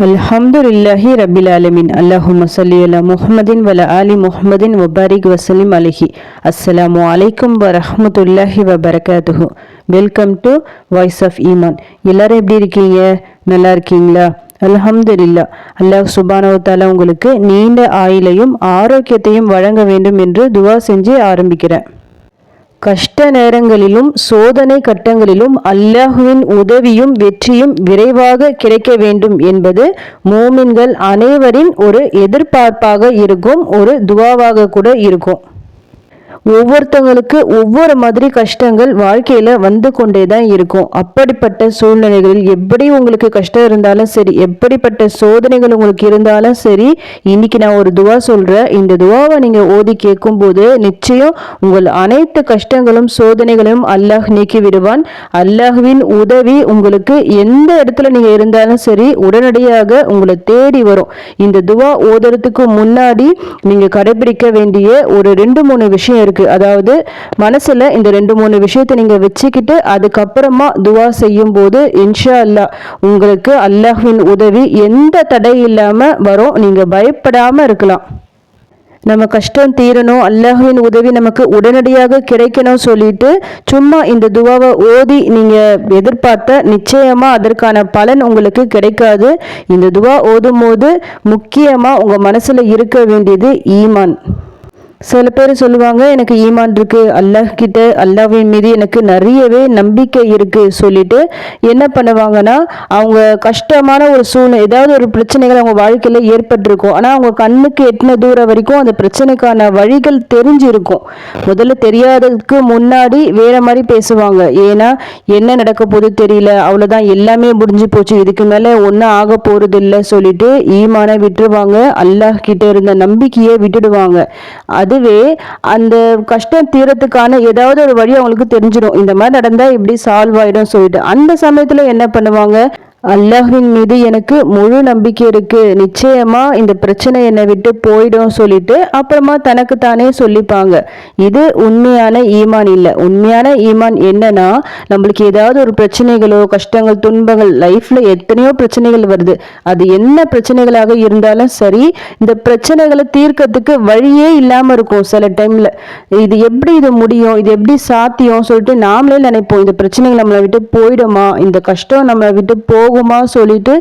அல்ஹம்துலில்லாஹி ரபில் ஆலமீன். அல்லாஹும்ம ஸல்லி அலா முஹம்மதின் வல ஆலி முஹம்மதின் வபாரிக் வசல்லிம் அலைஹி. அஸ்ஸலாமு அலைக்கும் வரஹ்மத்துல்லாஹி வபரகாத்துஹு. வெல்கம் டு வாய்ஸ் ஆஃப் ஈமான். எல்லாரும் எப்படி இருக்கீங்க? நல்லா இருக்கீங்களா? அல்ஹம்துலில்லா. அல்லாஹ் சுப்ஹானஹு வ தஆலா உங்களுக்கு நீண்ட ஆயுளையும் ஆரோக்கியத்தையும் வழங்க வேண்டும் என்று துவா செஞ்சு ஆரம்பிக்கிறேன். கஷ்ட நேரங்களிலும் சோதனை கட்டங்களிலும் அல்லாஹ்வின் உதவியும் வெற்றியும் விரைவாக கிடைக்க வேண்டும் என்பது மோமின்கள் அனைவரின் ஒரு எதிர்பார்ப்பாக இருக்கும், ஒரு துவாவாக கூட இருக்கும். ஒவ்வொருத்தவங்களுக்கு ஒவ்வொரு மாதிரி கஷ்டங்கள் வாழ்க்கையில வந்து கொண்டே தான் இருக்கும். அப்படிப்பட்ட சூழ்நிலைகளில் எப்படி உங்களுக்கு கஷ்டம் இருந்தாலும் சரி, எப்படிப்பட்ட சோதனைகள் உங்களுக்கு இருந்தாலும் சரி, இன்னைக்கு நான் ஒரு துவா சொல்றேன். இந்த துவாவை நீங்க ஓதி கேட்கும் போது நிச்சயம் உங்கள் அனைத்து கஷ்டங்களும் சோதனைகளையும் அல்லாஹ் நீக்கி விடுவான். அல்லாஹ்வின் உதவி உங்களுக்கு எந்த இடத்துல நீங்க இருந்தாலும் சரி உடனடியாக உங்களை தேடி வரும். இந்த துவா ஓதுறதுக்கு முன்னாடி நீங்க கடைபிடிக்க வேண்டிய ஒரு 2-3 விஷயம் இருக்கு. அதாவது மனசுல இந்த 2-3 விஷயத்தை நீங்க வச்சுக்கிட்டு அதுக்கப்புறமா துவா செய்யும் போது இன்ஷா அல்லாஹ் உங்களுக்கு அல்லாஹ்வின் உதவி எந்த தடை இல்லாம வரும். நீங்க பயப்படாம இருக்கலாம். நம்ம கஷ்டம் தீரணும், அல்லாஹ்வின் உதவி நமக்கு உடனடியாக கிடைக்கணும் சொல்லிட்டு சும்மா இந்த துவாவை ஓதி நீங்க எதிர்பார்த்த நிச்சயமா அதற்கான பலன் உங்களுக்கு கிடைக்காது. இந்த துவா ஓதும் போது முக்கியமா உங்க மனசுல இருக்க வேண்டியது ஈமான். சில பேர் சொல்லுவாங்க, எனக்கு ஈமான் இருக்கு, அல்லாஹ் கிட்ட அல்லாஹ்வின் மீது எனக்கு நிறையவே நம்பிக்கை இருக்கு சொல்லிட்டு என்ன பண்ணுவாங்கன்னா, அவங்க கஷ்டமான ஒரு சூழ்நிலை, ஏதாவது ஒரு பிரச்சனைகள் அவங்க வாழ்க்கையில ஏற்பட்டிருக்கும். ஆனா அவங்க கண்ணுக்கு எட்டின தூரம் வரைக்கும் அந்த பிரச்சனைக்கான வழிகள் தெரிஞ்சிருக்கும். முதல்ல தெரியாததுக்கு முன்னாடி வேற மாதிரி பேசுவாங்க. ஏன்னா என்ன நடக்க போது தெரியல, அவ்வளவுதான், எல்லாமே முடிஞ்சு போச்சு, இதுக்கு மேல ஒன்னும் ஆக போறது இல்லை சொல்லிட்டு ஈமானை விட்டுருவாங்க. அல்லாஹ் கிட்ட இருந்த நம்பிக்கையை விட்டுடுவாங்க. அதுவே அந்த கஷ்டம் தீரத்துக்கான ஏதாவது ஒரு வழி அவங்களுக்கு தெரிஞ்சிடும். இந்த மாதிரி நடந்தா இப்படி சால்வ் ஆயிடும் சொல்லிட்டு அந்த சமயத்துல என்ன பண்ணுவாங்க, அல்லாஹ்வின் மீது எனக்கு முழு நம்பிக்கை இருக்கு, நிச்சயமா இந்த பிரச்சனை என்னை விட்டு போயிடும் சொல்லிட்டு அப்புறமா தனக்கு தானே சொல்லிப்பாங்க. இது உண்மையான ஈமான் இல்லை. உண்மையான ஈமான் என்னன்னா, நம்மளுக்கு ஏதாவது ஒரு பிரச்சனைகளோ கஷ்டங்கள் துன்பங்கள் லைஃப்ல எத்தனையோ பிரச்சனைகள் வருது. அது என்ன பிரச்சனைகளாக இருந்தாலும் சரி, இந்த பிரச்சனைகளை தீர்க்கறதுக்கு வழியே இல்லாம இருக்கும். சில டைம்ல இது எப்படி இது முடியும், இது எப்படி சாத்தியம் சொல்லிட்டு நாமளே நினைப்போம், இந்த பிரச்சனைகள் நம்மளை விட்டு போயிடுமா, இந்த கஷ்டம் நம்மளை விட்டு போகுமா சொல்லிட்டு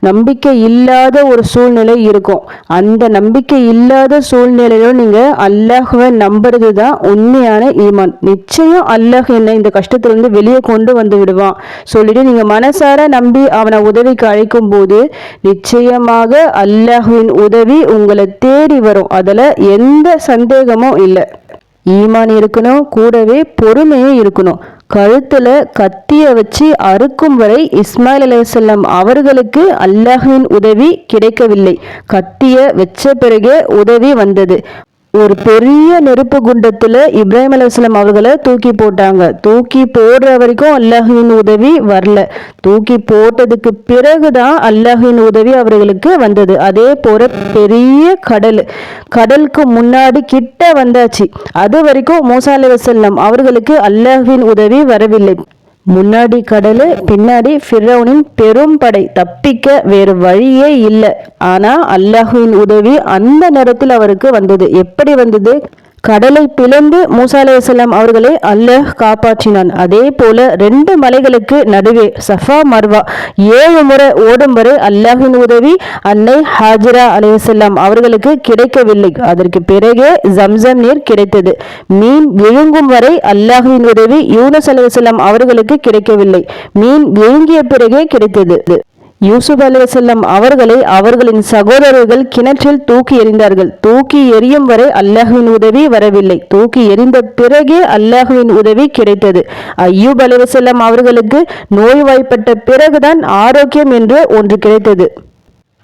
நம்பிக்கை இல்லாத ஒரு சூழ்நிலை இருக்கும். அந்த நம்பிக்கை இல்லாத சூழ்நிலையில நீங்க அல்லாஹ்வை நம்புறது தான் உண்மையான ஈமான். நிச்சயம் அல்லாஹ் என்ன இந்த கஷ்டத்திலிருந்து வெளியே கொண்டு வந்து விடுவான் சொல்லிட்டு நீங்க மனசார நம்பி அவனை உதவிக்கு அழைக்கும் போது நிச்சயமாக அல்லாஹ்வின் உதவி உங்களை தேடி வரும். அதுல எந்த சந்தேகமும் இல்லை. ஈமான் இருக்கணும், கூடவே பொறுமையும் இருக்கணும். கழுத்துல கத்திய வச்சு அறுக்கும் வரை இஸ்மாயில் அலைஹிஸ்ஸலாம் அவர்களுக்கு அல்லாஹ்வின் உதவி கிடைக்கவில்லை. கத்திய வச்ச பிறகு உதவி வந்தது. ஒரு பெரிய நெருப்பு குண்டத்துல இப்ராஹிம் அலைஹிஸ்ஸலாம் அவர்களை தூக்கி போட்டாங்க. தூக்கி போடுற வரைக்கும் அல்லாஹ்வின் உதவி வரல. தூக்கி போட்டதுக்கு பிறகுதான் அல்லாஹ்வின் உதவி அவர்களுக்கு வந்தது. அதே போல பெரிய கடலுக்கு முன்னாடி கிட்ட வந்தாச்சு. அது வரைக்கும் மூசா அலைஹிஸ்ஸலாம் அவர்களுக்கு அல்லாஹ்வின் உதவி வரவில்லை. முன்னாடி கடலு, பின்னாடி ஃபிரௌனின் பெரும் படை, தப்பிக்க வேறு வழியே இல்லை. ஆனா அல்லாஹ்வின் உதவி அந்த நேரத்தில் அவருக்கு வந்தது. எப்படி வந்தது? கடலை பிளந்து மூசா அலைஹிஸ்ஸலாம் அவர்களை அல்லாஹ் காப்பாற்றினான். அதே போல 2 மலைகளுக்கு நடுவே சஃபா மர்வா 7 முறை ஓடும் வரை அல்லாஹ்வின் உதவி அன்னை ஹாஜரா அலைஹிஸ்ஸலாம் அவர்களுக்கு கிடைக்கவில்லை. அதற்கு பிறகு ஜம்சம் நீர் கிடைத்தது. மீன் விழுங்கும் வரை அல்லாஹ்வின் உதவி யூனுஸ் அலைஹிஸ்ஸலாம் அவர்களுக்கு கிடைக்கவில்லை. மீன் விழுங்கிய பிறகே கிடைத்தது. யூசுப் அலைஹிஸ்ஸலாம் அவர்களை அவர்களின் சகோதரர்கள் கிணற்றில் தூக்கி எறிந்தார்கள். தூக்கி எறியும் வரை அல்லாஹ்வின் உதவி வரவில்லை. தூக்கி எறிந்த பிறகே அல்லாஹ்வின் உதவி கிடைத்தது. அய்யூப் அலைஹிஸ்ஸலாம் அவர்களுக்கு நோய்வாய்ப்பட்ட பிறகுதான் ஆரோக்கியம் என்று ஒன்று கிடைத்தது.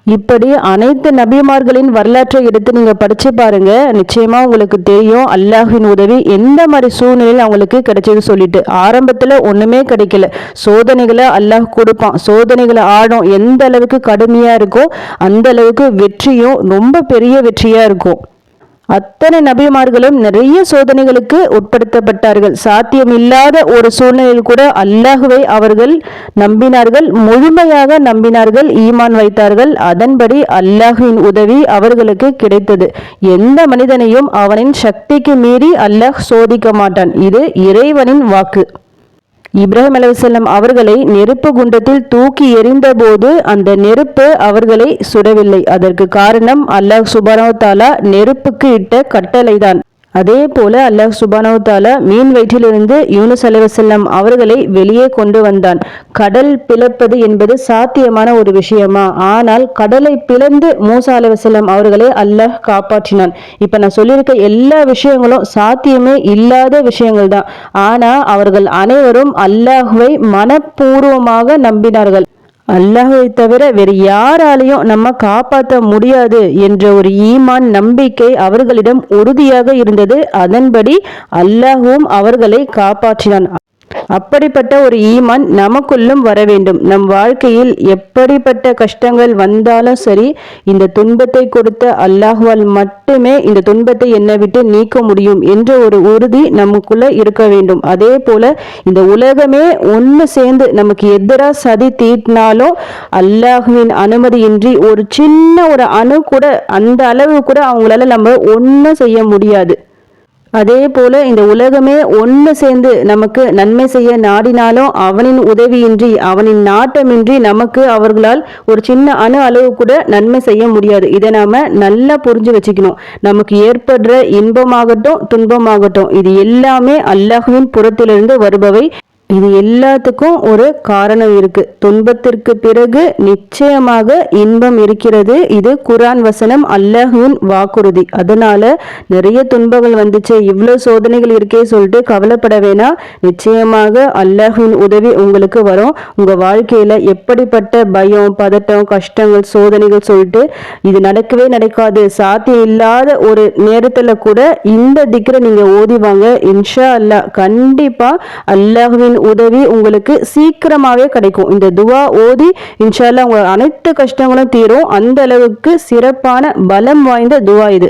இப்படி அனைத்து நபிமார்களின் வரலாற்றை எடுத்து நீங்க படிச்சு பாருங்க. நிச்சயமா உங்களுக்கு தெரியும் அல்லாஹ்வின் உதவி எந்த மாதிரி சூழ்நிலையில் அவங்களுக்கு கிடைச்சது சொல்லிட்டு. ஆரம்பத்துல ஒண்ணுமே கிடைக்கல, சோதனைகளை அல்லாஹ் கொடுப்பான், சோதனைகளை ஆடும். எந்த அளவுக்கு கடுமையா இருக்கோ அந்த அளவுக்கு வெற்றியும் ரொம்ப பெரிய வெற்றியா இருக்கும். அத்தனை நபிமார்களும் நிறைய சோதனைகளுக்கு உட்படுத்தப்பட்டார்கள். சாத்தியமில்லாத ஒரு சூழ்நிலையில் கூட அல்லாஹுவை அவர்கள் நம்பினார்கள், முழுமையாக நம்பினார்கள், ஈமான் வைத்தார்கள். அதன்படி அல்லாஹுவின் உதவி அவர்களுக்கு கிடைத்தது. எந்த மனிதனையும் அவனின் சக்திக்கு மீறி அல்லாஹ் சோதிக்க மாட்டான். இது இறைவனின் வாக்கு. இப்ராஹிம் அலைஹிஸ்ஸலாம் அவர்களை நெருப்பு குண்டத்தில் தூக்கி எறிந்த போது அந்த நெருப்பு அவர்களை சுடவில்லை. அதற்கு காரணம் அல்லாஹ் சுப்ஹானஹு வ தஆலா நெருப்புக்கு இட்ட கட்டளைதான். அதே போல அல்லாஹ் சுப்ஹானஹு வ தஆலா மீன் வயிற்றிலிருந்து யூனுஸ் அலைஹிஸ்ஸலாம் அவர்களை வெளியே கொண்டு வந்தான். கடல் பிளப்பது என்பது சாத்தியமான ஒரு விஷயமா? ஆனால் கடலை பிளந்து மூசா அலைஹிஸ்ஸலாம் அவர்களை அல்லாஹ் காப்பாற்றினான். இப்ப நான் சொல்லியிருக்க எல்லா விஷயங்களும் சாத்தியமே இல்லாத விஷயங்கள் தான். ஆனா அவர்கள் அனைவரும் அல்லாஹ்வை மனப்பூர்வமாக நம்பினார்கள். அல்லாஹ்வை தவிர வேறு யாராலையும் நம்ம காப்பாற்ற முடியாது என்ற ஒரு ஈமான் நம்பிக்கை அவர்களிடம் உறுதியாக இருந்தது. அதன்படி அல்லாஹ்வும் அவர்களை காப்பாற்றினான். அப்படிப்பட்ட ஒரு ஈமான் நமக்குள்ளும் வர வேண்டும். நம் வாழ்க்கையில் எப்படிப்பட்ட கஷ்டங்கள் வந்தாலும் சரி, இந்த துன்பத்தை கொடுத்த அல்லாஹ்வால் மட்டுமே இந்த துன்பத்தை என்னை விட்டு நீக்க முடியும் என்ற ஒரு உறுதி நமக்குள்ள இருக்க வேண்டும். அதே போல இந்த உலகமே ஒன்று சேர்ந்து நமக்கு எதிராக சதி தீட்டினாலும் அல்லாஹ்வின் அனுமதியின்றி ஒரு சின்ன ஒரு அணு கூட, அந்த அளவு கூட அவங்களால நம்ம ஒன்றும் செய்ய முடியாது. அதே போல இந்த உலகமே ஒன்று சேர்ந்து நமக்கு நன்மை செய்ய நாடினாலும் அவனின் உதவியின்றி, அவனின் நாட்டமின்றி நமக்கு அவர்களால் ஒரு சின்ன அணு அளவு கூட நன்மை செய்ய முடியாது. இதை நாம நல்லா புரிஞ்சு வச்சுக்கணும். நமக்கு ஏற்படுற இன்பமாகட்டும் துன்பமாகட்டும், இது எல்லாமே அல்லாஹ்வின் புறத்திலிருந்து வருபவை. இது எல்லாத்துக்கும் ஒரு காரணம் இருக்கு. துன்பத்திற்கு பிறகு நிச்சயமாக இன்பம் இருக்கிறது. இது குர்ஆன் வசனம், அல்லாஹ்வின் வாக்குறுதி. அதனால நிறைய துன்பங்கள் வந்துச்சு, இவ்வளோ சோதனைகள் இருக்கே சொல்லிட்டு கவலைப்பட வேணாம். நிச்சயமாக அல்லாஹ்வின் உதவி உங்களுக்கு வரும். உங்க வாழ்க்கையில எப்படிப்பட்ட பயம், பதட்டம், கஷ்டங்கள், சோதனைகள் சொல்லிட்டு இது நடக்கவே நடக்காது, சாத்தியம் இல்லாத ஒரு நேரத்துல கூட இந்த திக்ரை நீங்க ஓதிவாங்க. இன்ஷா அல்லாஹ் கண்டிப்பா அல்லாஹ்வின் உதவி உங்களுக்கு சீக்கிரமாவே கிடைக்கும். இந்த துவா ஓதி இன்ஷா அல்லாஹ் உங்க அனைத்து கஷ்டங்களும் தீரும். அந்த அளவுக்கு சிறப்பான பலம் வாய்ந்த துவா இது.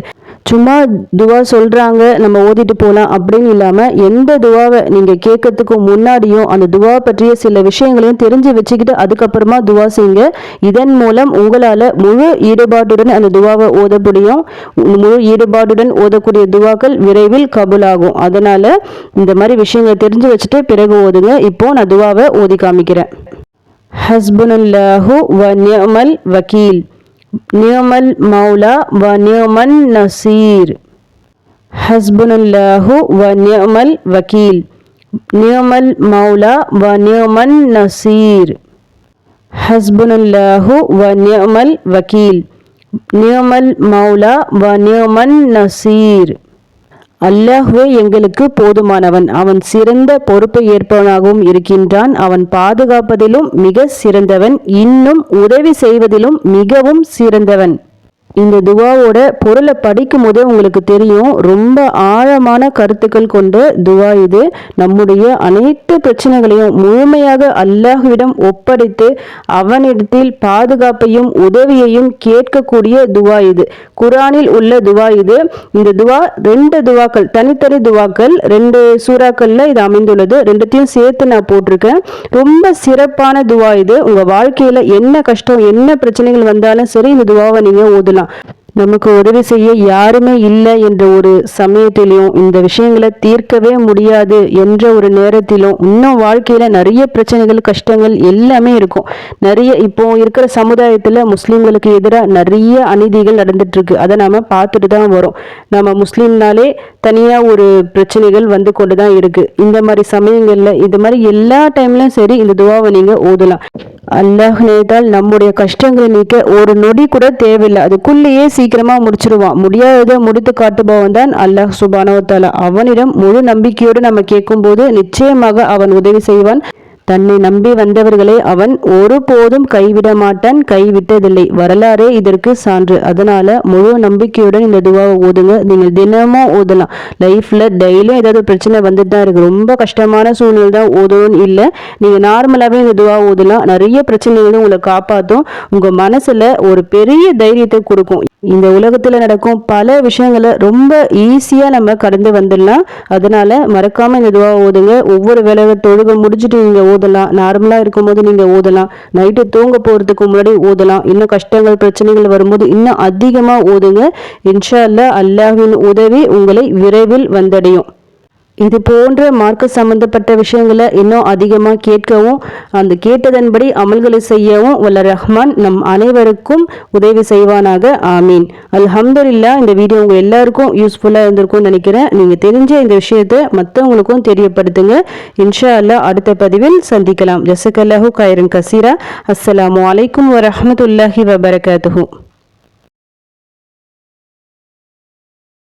சும்மா துவா சொல்றாங்க நம்ம ஓதிட்டு போகலாம் அப்படின்னு இல்லாம, எந்த துவாவை நீங்க கேட்கறதுக்கு முன்னாடியும் அந்த துவா பற்றிய சில விஷயங்களையும் தெரிஞ்சு வச்சுக்கிட்டு அதுக்கப்புறமா துவா செய்யுங்க. இதன் மூலம் உங்களால முழு ஈடுபாட்டுடன் அந்த துவாவை ஓத முடியும். முழு ஈடுபாட்டுடன் ஓதக்கூடிய துவாக்கள் விரைவில் கபூலாகும். அதனால இந்த மாதிரி விஷயங்களை தெரிஞ்சு வச்சுட்டு பிறகு ஓதுங்க. இப்போ நான் துவாவை ஓதி காமிக்கிறேன். ஹஸ்புனல்லாஹு வ நிஅமல் வக்கீல், நிஅமல் மௌலா வ நிஅமன் நசீர். ஹஸ்புனல்லாஹு வ நிஅமல் வக்கீல், நிஅமல் மௌலா வ நிஅமன் நசீர். ஹஸ்புனல்லாஹு வ நிஅமல் வக்கீல், நிஅமல் மௌலா வ நிஅமன் நசீர். அல்லாஹ்வே எங்களுக்கு போதுமானவன். அவன் சிறந்த பொறுப்பை ஏற்பவனாகவும் இருக்கின்றான். அவன் பாதுகாப்பதிலும் மிக சிறந்தவன், இன்னும் உதவி செய்வதிலும் மிகவும் சிறந்தவன். இந்த துவாவோட பொருளை படிக்கும் போதே உங்களுக்கு தெரியும், ரொம்ப ஆழமான கருத்துக்கள் கொண்ட துவா இது. நம்முடைய அனைத்து பிரச்சனைகளையும் முழுமையாக அல்லாஹ்விடம் ஒப்படைத்து அவனிடத்தில் பாதுகாப்பையும் உதவியையும் கேட்கக்கூடிய துவா இது. குர்ஆனில் உள்ள துவா இது. இந்த துவா 2 துவாக்கள், தனித்தனி துவாக்கள், 2 சூறாக்கள்ல இது அமைந்துள்ளது. 2த்தையும் சேர்த்து நான் போட்டிருக்கேன். ரொம்ப சிறப்பான துவா இது. உங்க வாழ்க்கையில என்ன கஷ்டம், என்ன பிரச்சனைகள் வந்தாலும் சரி, இந்த துவாவை நீங்க ஓதலாம். நமக்கு உதவி செய்ய யாருமே இல்லை என்ற ஒரு சமயத்திலும், இந்த விஷயங்களை தீர்க்கவே முடியாது என்ற ஒரு நேரத்திலும், இன்னும் வாழ்க்கையில நிறைய பிரச்சனைகள், கஷ்டங்கள் எல்லாமே இருக்கும். நிறைய இப்போ இருக்கிற சமுதாயத்துல முஸ்லிம்களுக்கு எதிராக நிறைய அநீதிகள் நடந்துட்டு இருக்கு. அதை நாம பார்த்துட்டு தான் வரோம். நம்ம முஸ்லிம்னாலே தனியா ஒரு பிரச்சனைகள் வந்து கொண்டுதான் இருக்கு. இந்த மாதிரி சமயங்கள்ல, இந்த மாதிரி எல்லா டைம்லயும் சரி, இந்த துவாவை நீங்க ஓதலாம். அல்லாஹ் நினைத்தால் நம்முடைய கஷ்டங்களை நீக்க ஒரு நொடி கூட தேவையில்லை. அதுக்குள்ளேயே சீக்கிரமா முடிச்சிருவான். முடியாததை முடித்து காட்டுபவன் தான் அல்லாஹ் சுப்ஹானஹு வ தஆலா. அவனிடம் முழு நம்பிக்கையோடு நம்ம கேட்கும் போது நிச்சயமாக அவன் உதவி செய்வான். தன்னை நம்பி வந்தவர்களை அவன் ஒருபோதும் கைவிட மாட்டான், கைவிட்டதில்லை. வரலாறே இதற்கு சான்று. அதனால முழு நம்பிக்கையுடன் இந்த துவாவை ஓதுங்க. நீங்கள் தினமும் ஓதலாம். லைஃப்ல டெய்லியும் ஏதாவது பிரச்சனை வந்துட்டு தான் இருக்கு. ரொம்ப கஷ்டமான சூழ்நிலை தான் ஓதணும்னு இல்லை. நீங்க நார்மலாவே இந்த துவா ஓதலாம். நிறைய பிரச்சனைகளும் உங்களை காப்பாற்றும். உங்க மனசுல ஒரு பெரிய தைரியத்தை கொடுக்கும். இந்த உலகத்தில் நடக்கும் பல விஷயங்களை ரொம்ப ஈஸியாக நம்ம கடந்து வந்துடலாம். அதனால மறக்காமல் இந்த துவா ஓதுங்க. ஒவ்வொரு வேலை தொழுகை முடிச்சுட்டு நீங்கள் ஓதலாம், நார்மலாக இருக்கும்போது நீங்கள் ஓதலாம், நைட்டு தூங்க போகிறதுக்கு முன்னாடி ஓதலாம், இன்னும் கஷ்டங்கள் பிரச்சனைகள் வரும்போது இன்னும் அதிகமாக ஓதுங்க. இன்ஷா அல்லாஹ் அல்லாஹ்வின் உதவி உங்களை விரைவில் வந்தடையும். இது போன்ற மார்க்க சம்பந்தப்பட்ட விஷயங்களை இன்னும் அதிகமாக கேட்கவும் அந்த கேட்டதன்படி அமல்களை செய்யவும் வல்ல ரஹ்மான் நம் அனைவருக்கும் உதவி செய்வானாக. ஆமீன். அல்ஹம்துலில்லாஹ். இந்த வீடியோ உங்கள் எல்லாருக்கும் யூஸ்ஃபுல்லாக இருந்திருக்கும்னு நினைக்கிறேன். நீங்கள் தெரிஞ்ச இந்த விஷயத்தை மற்றவங்களுக்கும் தெரியப்படுத்துங்க. இன்ஷா அல்லாஹ் அடுத்த பதிவில் சந்திக்கலாம். ஜஸக்கல்லாஹு கைரன் கசீரா. அஸ்ஸலாமு அலைக்கும் வரஹ்மத்துல்லாஹி வபரகாத்துஹு.